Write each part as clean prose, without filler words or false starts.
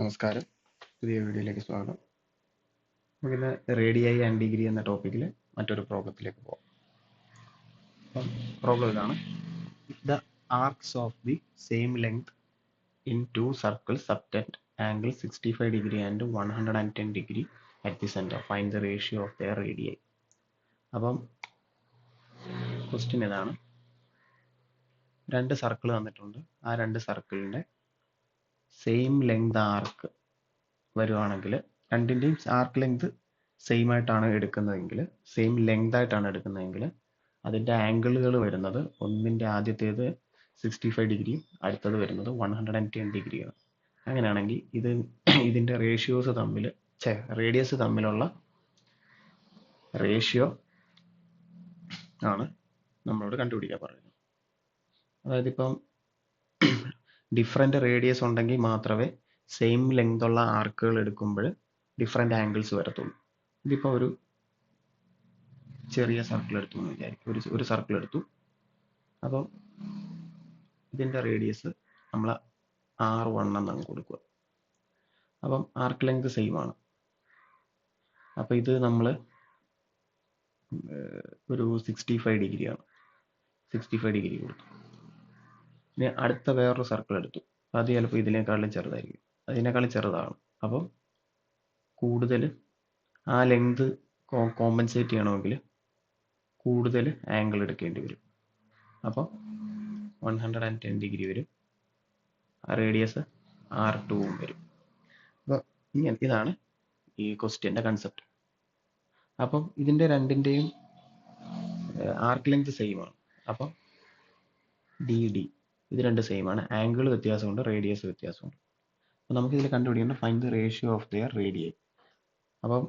നമസ്കാരം, പുതിയ വീഡിയോയിലേക്ക് സ്വാഗതം. നമുക്കിന്ന് റേഡിയായി ആൻഡ് ഡിഗ്രി എന്ന ടോപ്പിക്കിൽ മറ്റൊരു പ്രോബ്ലത്തിലേക്ക് പോകാം. അപ്പം പ്രോബ്ലം ഇതാണ്: the arcs of the same length in two circles subtend angle 65 degree and 110 degree at the centre. Find the ratio of their radii. അപ്പം ക്വസ്റ്റ്യൻ ഇതാണ്: രണ്ട് സർക്കിൾ തന്നിട്ടുണ്ട്. ആ രണ്ട് സർക്കിളിൻ്റെ സെയിം ലെങ്ത് ആർക്ക് വരുവാണെങ്കിൽ, രണ്ടിൻ്റെയും ആർക്ക് ലെങ്ത് സെയിം ആയിട്ടാണ് എടുക്കുന്നതെങ്കിൽ, സെയിം ലെങ്ത് ആയിട്ടാണ് എടുക്കുന്നതെങ്കിൽ, അതിൻ്റെ ആംഗിളുകൾ വരുന്നത് ഒന്നിൻ്റെ ആദ്യത്തേത് 65 ഡിഗ്രിയും അടുത്തത് വരുന്നത് 110 ഡിഗ്രിയാണ്. അങ്ങനെയാണെങ്കിൽ ഇതിൻ്റെ റേഡിയസ് തമ്മിലുള്ള റേഷ്യോ ആണ് നമ്മളോട് കണ്ടുപിടിക്കാൻ പറയുന്നത്. അതായത് ഇപ്പം ഡിഫറെൻ്റ് റേഡിയസ് ഉണ്ടെങ്കിൽ മാത്രമേ സെയിം ലെങ്ത് ഉള്ള ആർക്കുകൾ എടുക്കുമ്പോൾ ഡിഫറെൻ്റ് ആംഗിൾസ് വരത്തുള്ളൂ. ഇതിപ്പോൾ ഒരു ചെറിയ സർക്കിൾ എടുത്തു എന്ന് വിചാരിക്കും. ഒരു സർക്കിൾ എടുത്തു. അപ്പം ഇതിൻ്റെ റേഡിയസ് നമ്മൾ R1 എന്നങ്ങ് കൊടുക്കുക. അപ്പം ആർക്ക് ലെങ്ത് സെയിം ആണ്. അപ്പം ഇത് നമ്മൾ ഒരു 65 ഡിഗ്രിയാണ്. 65 ഡിഗ്രി കൊടുത്തു. ഇനി അടുത്ത വേറൊരു സർക്കിൾ എടുത്തു. അത് ചിലപ്പോൾ ഇതിനേക്കാളും ചെറുതായിരിക്കും, അതിനേക്കാളും ചെറുതാണ്. അപ്പം കൂടുതൽ ആ ലെങ്ത് കോമ്പൻസേറ്റ് ചെയ്യണമെങ്കിൽ കൂടുതൽ ആംഗിൾ എടുക്കേണ്ടി വരും. അപ്പം 110 ഡിഗ്രി വരും. റേഡിയസ് R2 വരും. അപ്പോൾ ഇതാണ് ഈ ക്വസ്റ്റ്യൻ്റെ കൺസെപ്റ്റ്. അപ്പം ഇതിൻ്റെ രണ്ടിൻ്റെയും ആർക്ക് ലെങ്ത് സെയിം ആണ്. അപ്പം DD ഇത് രണ്ട് സെയിം ആണ്. ആംഗിൾ വ്യത്യാസമുണ്ട്, റേഡിയസ് വ്യത്യാസമുണ്ട്. അപ്പോൾ നമുക്കിതിൽ കണ്ടുപിടിക്കേണ്ട find the ratio of their radii. അപ്പം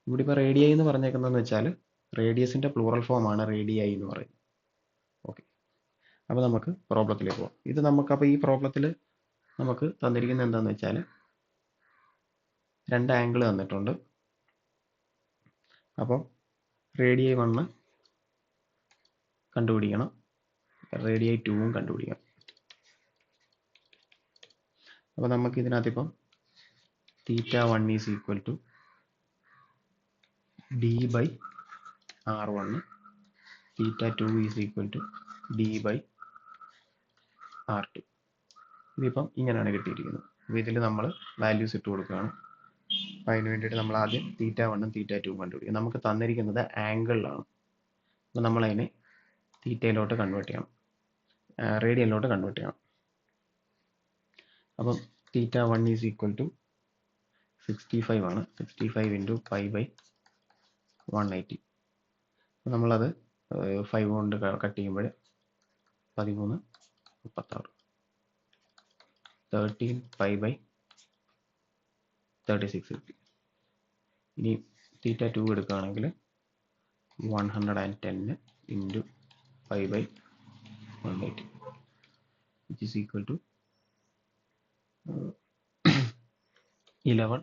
ഇവിടെ ഇപ്പോൾ റേഡിയായി എന്ന് പറഞ്ഞേക്കുന്നതെന്ന് വെച്ചാൽ റേഡിയസിൻ്റെ പ്ലൂറൽ ഫോമാണ് റേഡിയായി എന്ന് പറയുന്നത്. ഓക്കെ, അപ്പോൾ നമുക്ക് പ്രോബ്ലത്തിലേക്ക് പോകാം. അപ്പോൾ ഈ പ്രോബ്ലത്തിൽ നമുക്ക് തന്നിരിക്കുന്നത് എന്താണെന്ന് വെച്ചാൽ രണ്ട് ആംഗിൾ തന്നിട്ടുണ്ട്. അപ്പം റേഡിയായി 1 കണ്ടുപിടിക്കണം, റേഡിയായി 2 കണ്ടുപിടിക്കണം. അപ്പോൾ നമുക്ക് ഇതിനകത്ത് ഇപ്പം θ1 is equal to D/R1, θ2 is equal to D/R2. ഇതിപ്പം ഇങ്ങനെയാണ് കിട്ടിയിരിക്കുന്നത്. അപ്പോൾ ഇതിൽ നമ്മൾ വാല്യൂസ് ഇട്ട് കൊടുക്കുകയാണ്. അപ്പോൾ അതിന് വേണ്ടിയിട്ട് നമ്മൾ ആദ്യം θ1 θ2 കണ്ടുപിടിക്കും. നമുക്ക് തന്നിരിക്കുന്നത് ആംഗിളിലാണ്. അപ്പോൾ നമ്മളതിനെ തീറ്റയിലോട്ട് കൺവേർട്ട് ചെയ്യണം, റേഡിയനിലോട്ട് കൺവേർട്ട് ചെയ്യണം. അപ്പം θ1 ഈസ് ഈക്വൽ ടു 65 ആണ്. 65 ഇൻറ്റു π/180. അപ്പോൾ നമ്മളത് 5 കൊണ്ട് കട്ട് ചെയ്യുമ്പോൾ 13, 36, 13 π/36 കിട്ടി. ഇനി θ2 എടുക്കുകയാണെങ്കിൽ 110 into π/180 which is equal to 11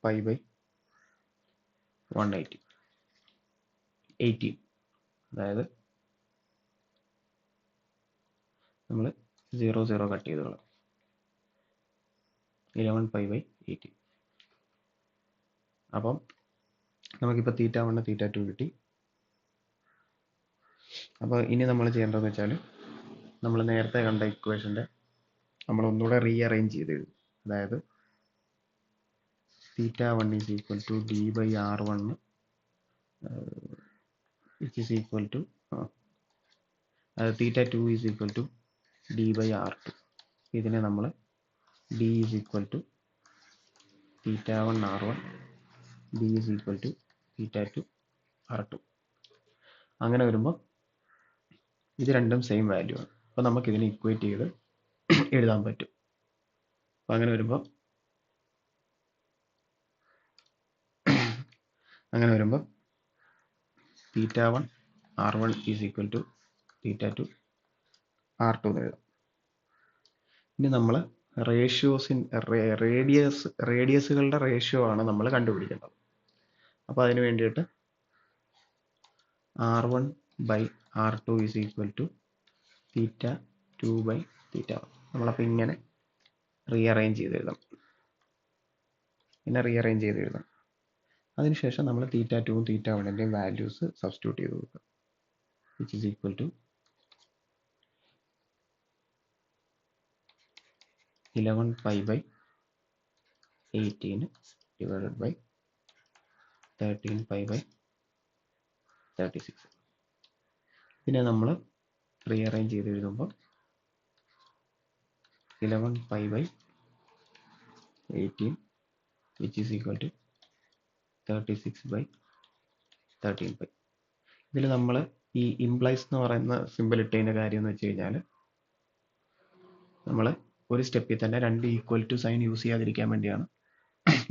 π/180, 18. അതായത് നമ്മൾ 0 കട്ട് ചെയ്തോളാം. 11 π/18. അപ്പം നമുക്കിപ്പോൾ θ1 θ2 കിട്ടി. അപ്പോൾ ഇനി നമ്മൾ ചെയ്യേണ്ടതെന്ന് വെച്ചാൽ നമ്മൾ നേരത്തെ കണ്ട ഇക്വേഷൻ്റെ നമ്മൾ ഒന്നുകൂടെ റീഅറേഞ്ച് ചെയ്ത് എഴുതും. അതായത് θ1 is equal to D/R1 which is equal to θ2 is equal to D/R2. ഇതിനെ നമ്മൾ D is equal to θ1R1, D is equal to θ2R2. അങ്ങനെ വരുമ്പോൾ ഇത് രണ്ടും സെയിം വാല്യൂ ആണ്. അപ്പോൾ നമുക്കിതിനെ ഇക്വേറ്റ് ചെയ്ത് എഴുതാൻ പറ്റും. അപ്പോൾ അങ്ങനെ വരുമ്പോൾ θ1R1 is equal to θ2R2 എന്ന് എഴുതാം. ഇനി നമ്മൾ റേഡിയസുകളുടെ റേഷ്യോ ആണ് നമ്മൾ കണ്ടുപിടിക്കേണ്ടത്. അപ്പോൾ അതിന് വേണ്ടിയിട്ട് R1/R2 ഈസ് ഈക്വൽ ടു θ2/θ1. നമ്മളപ്പോൾ ഇങ്ങനെ റീഅറേഞ്ച് ചെയ്ത് എഴുതാം. അതിനുശേഷം നമ്മൾ θ2 ഉം θ1ൻ്റെയും വാല്യൂസ് സബ്സ്റ്റിറ്റ്യൂട്ട് ചെയ്ത് കൊടുക്കുക. which is equal to 11 pi by 18 divided by 13 pi by 36. പിന്നെ നമ്മൾ റീഅറേഞ്ച് ചെയ്ത് എഴുതുമ്പോൾ 11 pi by 18 which is equal to 36 by 13 pi. ഇതിൽ നമ്മൾ ഈ ഇംപ്ലൈസ് എന്ന് പറയുന്ന സിമ്പിൾ ഇട്ടതിൻ്റെ കാര്യം എന്ന് വെച്ച് കഴിഞ്ഞാൽ നമ്മൾ ഒരു സ്റ്റെപ്പിൽ തന്നെ രണ്ട് ഈക്വൽ ടു സൈൻ യൂസ് ചെയ്യാതിരിക്കാൻ വേണ്ടിയാണ്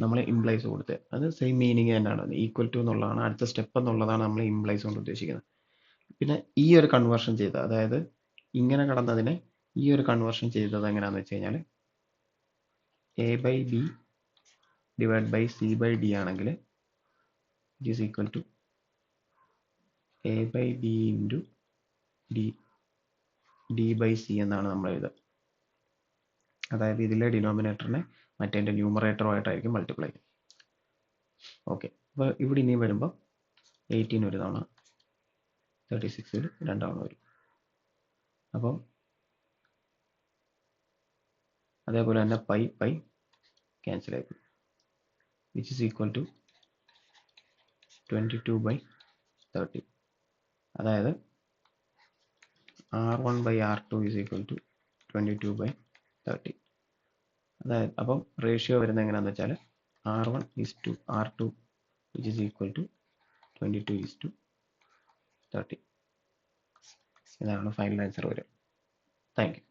നമ്മൾ ഇംപ്ലൈസ് കൊടുത്തത്. അത് സെയിം മീനിങ് തന്നെയാണ്. ഈക്വൽ ടു എന്നുള്ളതാണ് അടുത്ത സ്റ്റെപ്പ് എന്നുള്ളതാണ് നമ്മൾ ഇംപ്ലൈസ് കൊണ്ട് ഉദ്ദേശിക്കുന്നത്. പിന്നെ ഈ ഒരു കൺവേർഷൻ ചെയ്ത, അതായത് ഇങ്ങനെ കടന്നതിനെ ഈ ഒരു കൺവേർഷൻ ചെയ്തത് എങ്ങനെയാണെന്ന് വെച്ച് കഴിഞ്ഞാൽ A by B divide by C by D ആണെങ്കിൽ it is equal to A by B into D by C എന്നാണ് നമ്മൾ എഴുതുക. അതായത് ഇതിലെ ഡിനോമിനേറ്ററിനെ മറ്റേതിൻ്റെ ന്യൂമറേറ്ററുമായിട്ടായിരിക്കും മൾട്ടിപ്ലൈ ചെയ്യുക. ഓക്കെ, അപ്പോൾ ഇവിടെ ഇനിയും വരുമ്പോൾ 18 ഒരു തവണ, 36 രണ്ട് തവണ വരും. അപ്പം അതേപോലെ തന്നെ പൈ ക്യാൻസൽ ആയിപ്പോയി, which is equal to 22 by 30. അതായത് R1 by R2 is equal to 22 by 30. അതായത് അപ്പം റേഷ്യോ വരുന്നത് എങ്ങനെയാണെന്ന് വെച്ചാൽ R1 is to R2 which is equal to 22 is to 30. ഇതാണ് ഫൈനൽ ആൻസർ വരിക. Thank you.